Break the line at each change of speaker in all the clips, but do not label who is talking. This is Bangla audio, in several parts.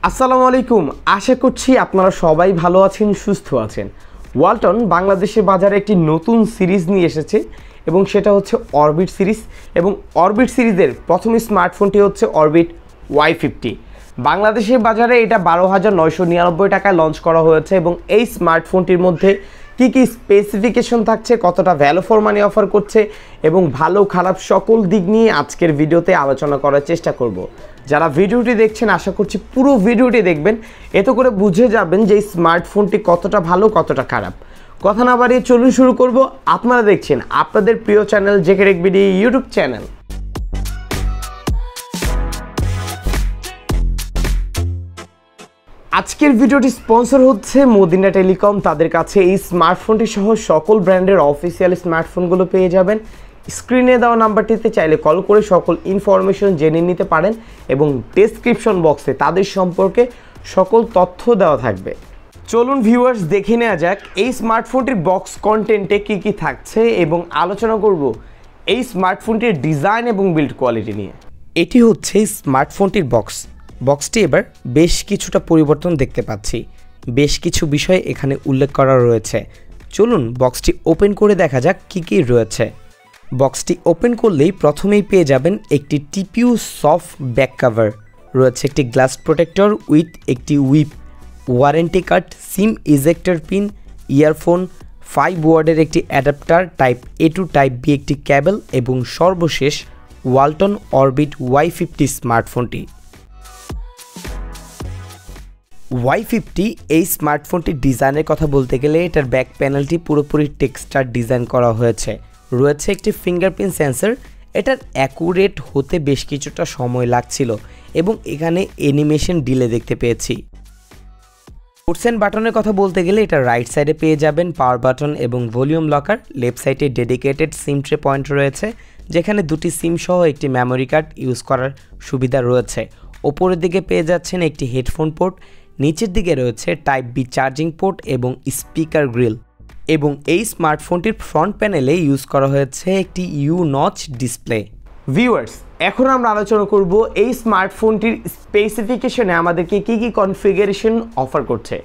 আসসালামু আলাইকুম। আশা করছি আপনারা সবাই ভালো আছেন, সুস্থ আছেন। ওয়ালটন বাংলাদেশের বাজারে একটি নতুন সিরিজ নিয়ে এসেছে এবং সেটা হচ্ছে অরবিট সিরিজ। এবং অরবিট সিরিজের প্রথম স্মার্টফোনটি হচ্ছে অরবিট Y50। বাংলাদেশের বাজারে এটা 12,999 টাকায় লঞ্চ করা হয়েছে এবং এই স্মার্টফোনটির মধ্যে কি কি স্পেসিফিকেশন থাকছে, কতটা ভ্যালু ফর মানি অফার করছে এবং ভালো খারাপ সকল দিক নিয়ে আজকের ভিডিওতে আলোচনা করার চেষ্টা করব। যারা ভিডিওটি দেখছেন আশা করছি পুরো ভিডিওটি দেখবেন, এতে করে বুঝে যাবেন যে এই স্মার্টফোনটি কতটা ভালো কতটা খারাপ। কথা না বাড়িয়ে চলুন শুরু করব। আপনারা দেখছেন আপনাদের প্রিয় channel JK BD YouTube channel. আজকের ভিডিওটি স্পন্সর হচ্ছে মদিনা টেলিকম। তাদের কাছে এই স্মার্টফোনটি সহ সকল ব্র্যান্ডের অফিসিয়াল স্মার্টফোনগুলো পেয়ে যাবেন। স্ক্রিনে দেওয়া নাম্বারটিতে চাইলে কল করে সকল ইনফরমেশন জেনে নিতে পারেন এবং ডেসক্রিপশন বক্সে তাদের সম্পর্কে সকল তথ্য দেওয়া থাকবে। চলুন ভিউয়ার্স দেখে নেওয়া যাক এই স্মার্টফোনটির বক্স কন্টেন্টে কি কি থাকছে এবং আলোচনা করব এই স্মার্টফোনটির ডিজাইন এবং বিল্ড কোয়ালিটি নিয়ে। এটি হচ্ছে স্মার্টফোনটির বক্সটি এবার বেশ কিছুটা পরিবর্তন দেখতে পাচ্ছি। বেশ কিছু বিষয় এখানে উল্লেখ করা রয়েছে। চলুন বক্সটি ওপেন করে দেখা যাক কি কি রয়েছে। বক্সটি ওপেন করলেই প্রথমেই পেয়ে যাবেন একটি টিপিউ সফট ব্যাক কভার, রয়েছে একটি গ্লাস প্রোটেক্টর উইথ একটি wipe, warranty card, SIM ejector pin, earphone, 5 ওয়ার্ডের একটি adapter, type A to type B একটি কেবল এবং সর্বশেষ ওয়ালটন অরবিট Y50 স্মার্টফোনটি। Y50 এই স্মার্টফোনটির ডিজাইনের কথা বলতে গেলে এটার ব্যাক প্যানেলটি পুরোপুরি টেক্সচার ডিজাইন করা হয়েছে। রয়েছে একটি ফিঙ্গারপ্রিন্ট সেন্সর। এটার অ্যাকুরেট হতে বেশ কিছুটা সময় লাগছিল এবং এখানে অ্যানিমেশন ডিলে দেখতে পেয়েছি। পোর্টস এন্ড বাটনের কথা বলতে গেলে এটা রাইট সাইডে পেয়ে যাবেন পাওয়ার বাটন এবং ভলিউম লকার। লেফট সাইডে ডেডিকেটেড সিম ট্রে পয়েন্ট রয়েছে, যেখানে দুটি সিম সহ একটি মেমোরি কার্ড ইউজ করার সুবিধা রয়েছে। ওপরের দিকে পেয়ে যাচ্ছেন একটি হেডফোন পোর্ট, নিচের দিকে রয়েছে টাইপ B চার্জিং পোর্ট এবং স্পিকার গ্রিল। এবং এই স্মার্টফোনটির ফ্রন্ট প্যানেলে ইউজ করা হয়েছে একটি ইউ নচ ডিসপ্লে। ভিউয়ার্স, এখন আমরা আলোচনা করব এই স্মার্টফোনটির স্পেসিফিকেশনে আমাদেরকে কি কি কনফিগারেশন অফার করছে।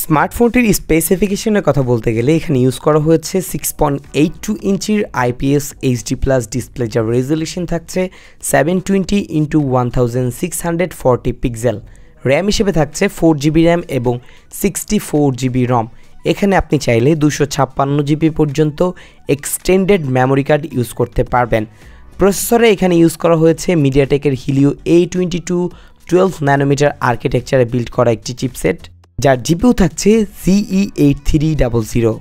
স্মার্টফোনটির স্পেসিফিকেশনের কথা বলতে গেলে এখানে ইউজ করা হয়েছে 6.82 ইঞ্চির IPS HD+ ডিসপ্লে, যার রেজলিউশন থাকছে 720x1640 পিক্সেল। র্যাম হিসেবে থাকছে 4GB র্যাম এবং 64GB রম। এখানে আপনি চাইলে 256GB পর্যন্ত এক্সটেন্ডেড মেমোরি কার্ড ইউজ করতে পারবেন। প্রসেসরে এখানে ইউজ করা হয়েছে মিডিয়াটেকের হিলিও A22 12 ন্যানোমিটার আর্কিটেকচারে বিল্ড করা একটি চিপসেট, যার জিপিইউ থাকছে CE8300।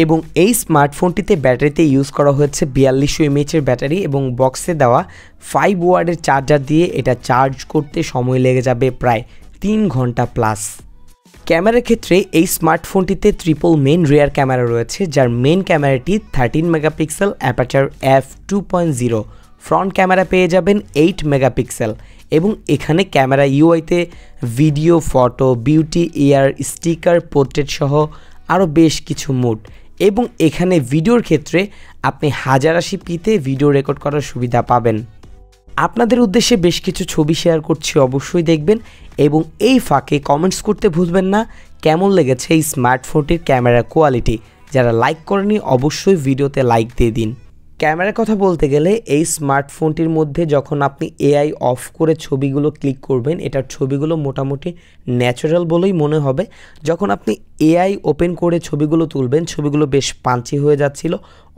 এবং এই স্মার্টফোনটিতে ব্যাটারিতে ইউজ করা হয়েছে 4200 mAh ব্যাটারি এবং বক্সে দেওয়া 5 ওয়ার্ডের চার্জার দিয়ে এটা চার্জ করতে সময় লেগে যাবে প্রায় 3 ঘন্টা প্লাস। ক্যামেরার ক্ষেত্রে এই স্মার্টফোনটিতে ট্রিপল মেইন রিয়ার ক্যামেরা রয়েছে, যার মেইন ক্যামেরাটি 13 megapixel aperture f2.0। Front camera পেয়ে যাবেন 8 মেগাপিক্সেল এবং এখানে ক্যামেরা ইউআইতে video, photo, beauty, AR, sticker, portrait সহ আরও বেশ কিছু মোড। এবং এখানে ভিডিওর ক্ষেত্রে আপনি 1080pতে ভিডিও রেকর্ড করার সুবিধা পাবেন। আপনাদের উদ্দেশ্যে বেশ কিছু ছবি শেয়ার করছি, অবশ্যই দেখবেন এবং এই ফাঁকে কমেন্টস করতে ভুলবেন না কেমন লেগেছে এই স্মার্টফোনটির ক্যামেরা কোয়ালিটি। যারা লাইক করেনি অবশ্যই ভিডিওতে লাইক দিয়ে দিন। ক্যামেরার কথা বলতে গেলে এই স্মার্টফোনটির মধ্যে যখন আপনি AI অফ করে ছবিগুলো ক্লিক করবেন, এটার ছবিগুলো মোটামুটি ন্যাচারাল বলেই মনে হবে। যখন আপনি AI ওপেন করে ছবিগুলো তুলবেন, ছবিগুলো বেশ পাঞ্চি হয়ে যাচ্ছিল,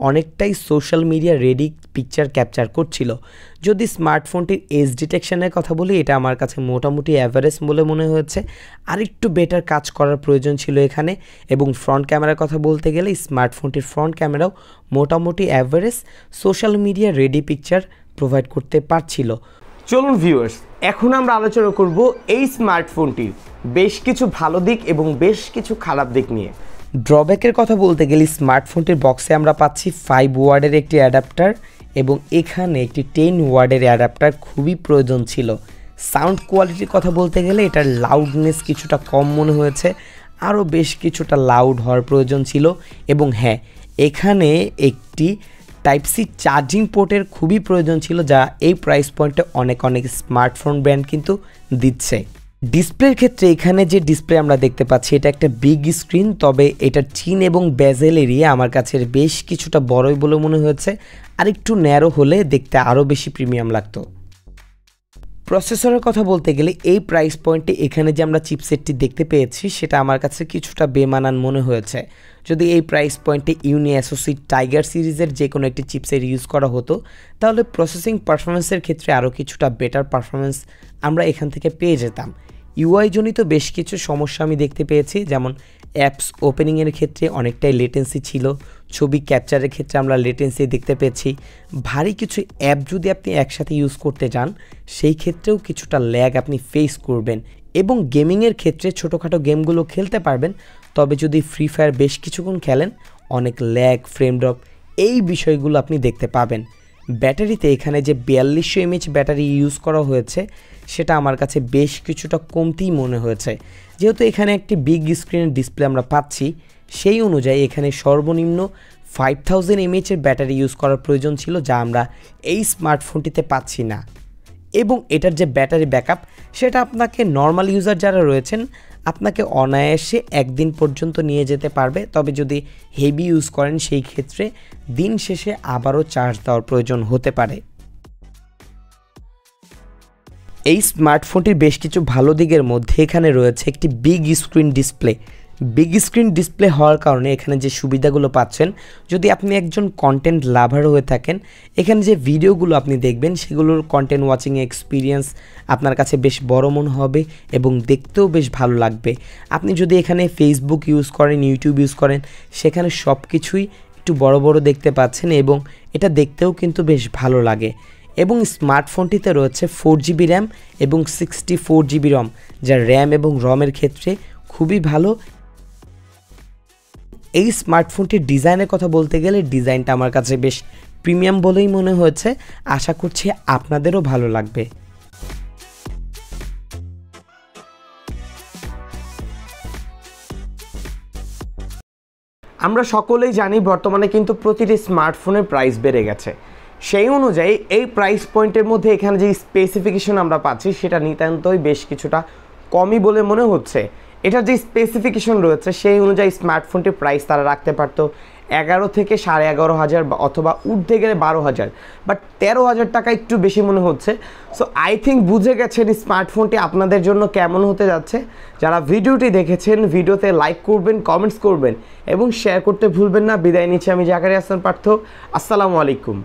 অনেকটাই social media ready picture capture করছিল। যদি স্মার্টফোনটির এজ ডিটেকশনের কথা বলি, এটা আমার কাছে মোটামুটি অ্যাভারেজ বলে মনে হয়েছে। আরেকটু বেটার কাজ করার প্রয়োজন ছিল এখানে। এবং ফ্রন্ট ক্যামেরার কথা বলতে গেলে স্মার্টফোনটির ফ্রন্ট ক্যামেরাও মোটামুটি average social media ready picture provide করতে পারছিল। চলুন ভিউয়ার্স, এখন আমরা আলোচনা করব এই স্মার্টফোনটির বেশ কিছু ভালো দিক এবং বেশ কিছু খারাপ দিক নিয়ে। ড্রব্যাকের কথা বলতে গেলে স্মার্টফোনটির বক্সে আমরা পাচ্ছি 5 ওয়ার্ডের একটি অ্যাডাপ্টার এবং এখানে একটি 10 ওয়ার্ডের অ্যাডাপ্টার খুবই প্রয়োজন ছিল। সাউন্ড কোয়ালিটির কথা বলতে গেলে এটার লাউডনেস কিছুটা কম মনে হয়েছে, আরও বেশ কিছুটা লাউড হওয়ার প্রয়োজন ছিল। এবং হ্যাঁ, এখানে একটি টাইপ সি চার্জিং পোর্টের খুবই প্রয়োজন ছিল, যা এই প্রাইস পয়েন্টে অনেক স্মার্টফোন ব্র্যান্ড কিন্তু দিচ্ছে। ডিসপ্লের ক্ষেত্রে এখানে যে ডিসপ্লে আমরা দেখতে পাচ্ছি এটা একটা বিগ স্ক্রিন, তবে এটার চিন এবং বেজেল এরিয়া আমার কাছে বেশ কিছুটা বড়ই বলে মনে হয়েছে, আর একটু ন্যারো হলে দেখতে আরও বেশি প্রিমিয়াম লাগতো। প্রসেসরের কথা বলতে গেলে এই প্রাইস পয়েন্টে এখানে যে আমরা চিপসেটটি দেখতে পেয়েছি সেটা আমার কাছে কিছুটা বেমানান মনে হয়েছে। যদি এই প্রাইস পয়েন্টে ইউনি অ্যাসোসি টাইগার সিরিজের যে কোনো একটি চিপসেট ইউজ করা হতো তাহলে প্রসেসিং পারফরমেন্সের ক্ষেত্রে আরও কিছুটা বেটার পারফরমেন্স আমরা এখান থেকে পেয়ে যেতাম। ইউআই জনিত বেশ কিছু সমস্যা আমি দেখতে পেয়েছি, যেমন অ্যাপস ওপেনিংয়ের ক্ষেত্রে অনেকটাই লেটেন্সি ছিল, ছবি ক্যাপচারের ক্ষেত্রে আমরা লেটেন্সি দেখতে পেয়েছি, ভারী কিছু অ্যাপ যদি আপনি একসাথে ইউজ করতে যান সেই ক্ষেত্রেও কিছুটা ল্যাগ আপনি ফেস করবেন, এবং গেমিংয়ের ক্ষেত্রে ছোটোখাটো গেমগুলো খেলতে পারবেন, তবে যদি ফ্রি ফায়ার বেশ কিছুক্ষণ খেলেন অনেক ল্যাগ, ফ্রেম ড্রপ এই বিষয়গুলো আপনি দেখতে পাবেন। ব্যাটারিতে এখানে যে 4200 mAh ব্যাটারি ইউজ করা হয়েছে সেটা আমার কাছে বেশ কিছুটা কমতিই মনে হয়েছে। যেহেতু এখানে একটি বিগ স্ক্রিনের ডিসপ্লে আমরা পাচ্ছি, সেই অনুযায়ী এখানে সর্বনিম্ন 5000 mAh ব্যাটারি ইউজ করার প্রয়োজন ছিল, যা আমরা এই স্মার্টফোনটিতে পাচ্ছি না। এবং এটার যে ব্যাটারি ব্যাকআপ সেটা আপনাকে নর্মাল ইউজার যারা রয়েছেন আপনাকে অনায়াসে একদিন পর্যন্ত নিয়ে যেতে পারবে, তবে যদি হেভি ইউজ করেন সেই ক্ষেত্রে দিন শেষে আবারও চার্জ দেওয়ার প্রয়োজন হতে পারে। এই স্মার্টফোনটির বেশ কিছু ভালো দিকের মধ্যে এখানে রয়েছে একটি big screen display. Big screen display হওয়ার কারণে এখানে যে সুবিধাগুলো পাচ্ছেন, যদি আপনি একজন কন্টেন্ট লাভার হয়ে থাকেন এখানে যে ভিডিওগুলো আপনি দেখবেন সেগুলোর কন্টেন্ট ওয়াচিং এক্সপিরিয়েন্স আপনার কাছে বেশ বড় মনে হবে এবং দেখতেও বেশ ভালো লাগবে। আপনি যদি এখানে ফেসবুক ইউজ করেন, ইউটিউব ইউজ করেন, সেখানে সব কিছুই একটু বড় বড় দেখতে পাচ্ছেন এবং এটা দেখতেও কিন্তু বেশ ভালো লাগে। এবং স্মার্টফোনটিতে রয়েছে 4GB র্যাম এবং 64GB রম, যা র্যাম এবং রমের ক্ষেত্রে খুবই ভালো। এই স্মার্টফোনটির ডিজাইনের কথা বলতে গেলে ডিজাইনটা আমার কাছে বেশ প্রিমিয়াম বলেই মনে হয়েছে, আশা করছি আপনাদেরও ভালো লাগবে। আমরা সকলেই জানি বর্তমানে কিন্তু প্রতিটি স্মার্টফোনের প্রাইস বেড়ে গেছে, সেই অনুযায়ী এই প্রাইস পয়েন্টের মধ্যে এখানে যে স্পেসিফিকেশন আমরা পাচ্ছি সেটা নিতান্তই বেশ কিছুটা কমই বলে মনে হচ্ছে। এটার যে স্পেসিফিকেশন রয়েছে সেই অনুযায়ী স্মার্টফোনটির প্রাইস তারা রাখতে পারতো 11 থেকে 11,500 অথবা উঠতে গেলে 12,000, বাট 13,000 টাকা একটু বেশি মনে হচ্ছে। সো আই থিঙ্ক বুঝে গেছেন স্মার্টফোনটি আপনাদের জন্য কেমন হতে যাচ্ছে। যারা ভিডিওটি দেখেছেন ভিডিওতে লাইক করবেন, কমেন্টস করবেন এবং শেয়ার করতে ভুলবেন না। বিদায় নিচ্ছি আমি জাকারিয়া হাসান পার্থ। আসসালামু আলাইকুম।